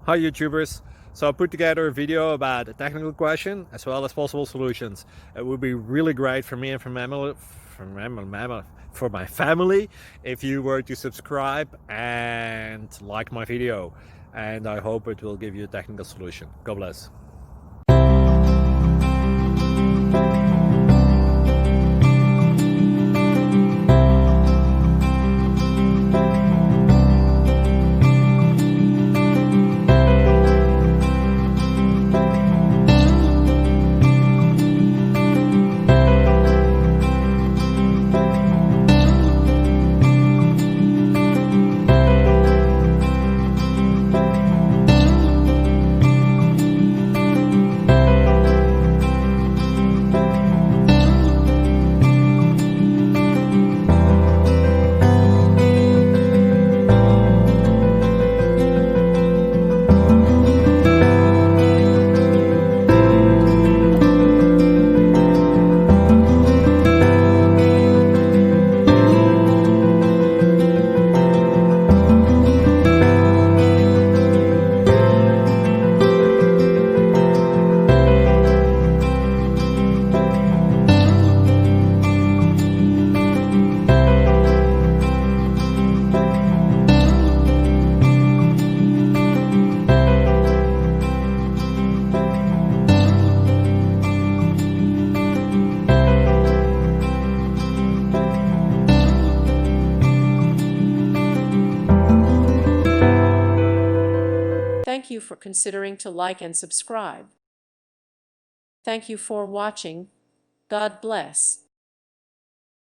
Hi YouTubers! So I put together a video about a technical question as well as possible solutions. It would be really great for me and for my family if you were to subscribe and like my video, and I hope it will give you a technical solution. God bless. Thank you for considering to like and subscribe. Thank you for watching. God bless.